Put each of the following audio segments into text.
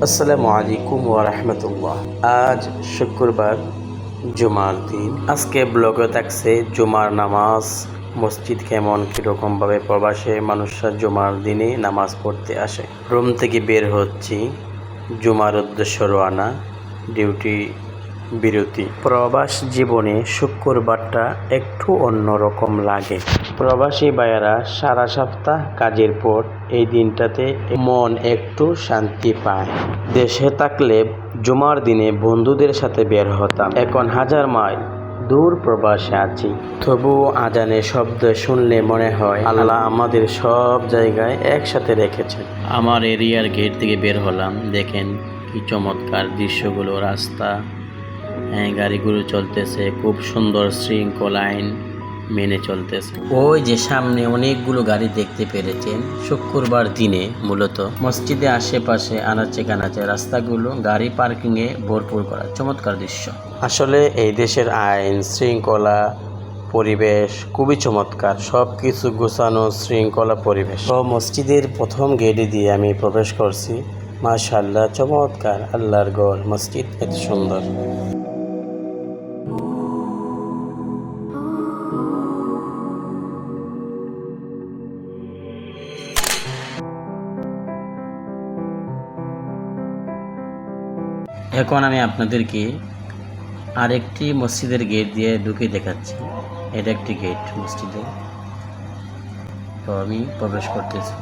আসসালামু আলাইকুম ওয়া রাহমাতুল্লাহ। আজ শুক্রবার, জুমার দিন। আজকে ব্লগে থাকছে জুমার নামাজ, মসজিদ কেমন কীরকমভাবে প্রবাসে মানুষরা জুমার দিনে নামাজ পড়তে আসে। রুম থেকে বের হচ্ছি, জুমার উদ্দেশ্য রওনা, ডিউটি বিরতি। প্রবাস জীবনে শুক্রবারটা একটু অন্যরকম লাগে। প্রবাসী ভাইয়েরা সারা সপ্তাহ কাজের পর এই দিনটাতে মন একটু শান্তি পায়। দেশে থাকলে জুমার দিনে বন্ধুদের সাথে বের হতাম, এখন হাজার মাইল দূর প্রবাসে আছি। তবুও আজানের শব্দ শুনলে মনে হয় আল্লাহ আমাদের সব জায়গায় একসাথে রেখেছেন। আমার এরিয়ার গেট থেকে বের হলাম, দেখেন কি চমৎকার দৃশ্যগুলো। রাস্তা, গাড়িগুলো চলতেছে, খুব সুন্দর শৃঙ্খলা আইন মেনে চলতেছে। ওই যে সামনে অনেকগুলো গাড়ি দেখতে পেরেছেন। শুক্রবার দিনে মূলত মসজিদে আশেপাশে আনাচে কানাচে রাস্তাগুলো গাড়ি পার্কিং এ ভরপুর করা, চমৎকার দৃশ্য। আসলে এই দেশের আইন শৃঙ্খলা পরিবেশ খুবই চমৎকার, সব কিছু গোছানো শৃঙ্খলা পরিবেশ। তো মসজিদের প্রথম গেটে দিয়ে আমি প্রবেশ করছি। মাশাআল্লাহ, চমৎকার আল্লাহর ঘর, মসজিদ এত সুন্দর। এখন আমি আপনাদেরকে আরেকটি মসজিদের গেট দিয়ে ঢুকে দেখাচ্ছি। এটা একটি গেট মসজিদে, তো আমি প্রবেশ করতেছি।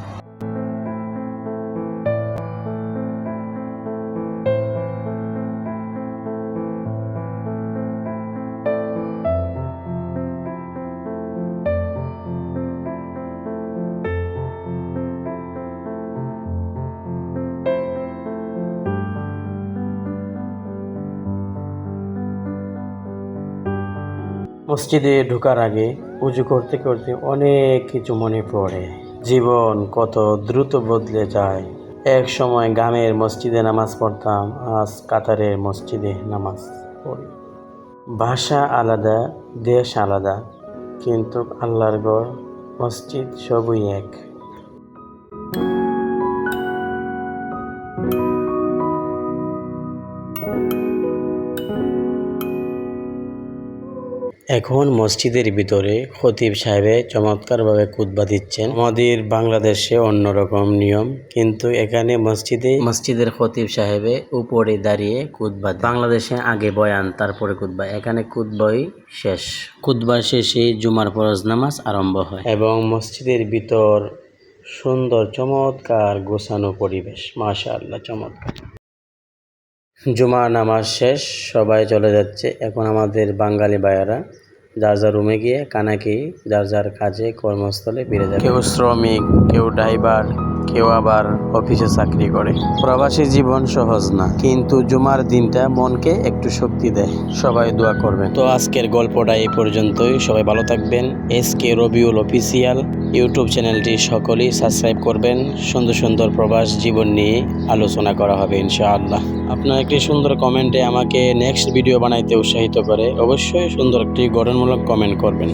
মসজিদে ঢোকার আগে উজু করতে করতে অনেক কিছু মনে পড়ে। জীবন কত দ্রুত বদলে যায়। এক সময় গ্রামের মসজিদে নামাজ পড়তাম, আজ কাতারের মসজিদে নামাজ পড়ি। ভাষা আলাদা, দেশ আলাদা, কিন্তু আল্লাহর ঘর, মসজিদ সবই এক। এখন মসজিদের ভিতরে খতিব সাহেব চমৎকারভাবে খুতবা দিচ্ছেন। আমাদের বাংলাদেশে অন্যরকম নিয়ম, কিন্তু এখানে মসজিদের খতিব সাহেব উপরে দাঁড়িয়ে খুতবা। বাংলাদেশে আগে বয়ান, তারপরে খুতবা, এখানে খুতবাই শেষ। খুতবা শেষে জুমার ফরজ নামাজ আরম্ভ হয় এবং মসজিদের ভিতর সুন্দর চমৎকার গোছানো পরিবেশ। মাশাআল্লাহ, চমৎকার। জুমার নামাজ শেষ, সবাই চলে যাচ্ছে। এখন আমাদের বাঙালি ভাইয়েরা যার যার রুমে গিয়ে কানাকি যার যার কাজে কর্মস্থলে ফিরে যাবে। কেউ শ্রমিক, কেউ ড্রাইভার, কেউ আবার অফিসে চাকরি করে। প্রবাসী জীবন সহজ না, কিন্তু জুমার দিনটা মনকে একটু শক্তি দেয়। সবাই দোয়া করবেন। তো আজকের গল্পটা এই পর্যন্তই। সবাই ভালো থাকবেন। এসকে রবিউল অফিসিয়াল ইউটিউব চ্যানেলটি সকলেই সাবস্ক্রাইব করবেন। সুন্দর সুন্দর প্রবাস জীবন নিয়ে আলোচনা করা হবে ইনশাআল্লাহ। আপনার একটি সুন্দর কমেন্টে আমাকে নেক্সট ভিডিও বানাইতে উৎসাহিত করে। অবশ্যই সুন্দর একটি গঠনমূলক কমেন্ট করবেন।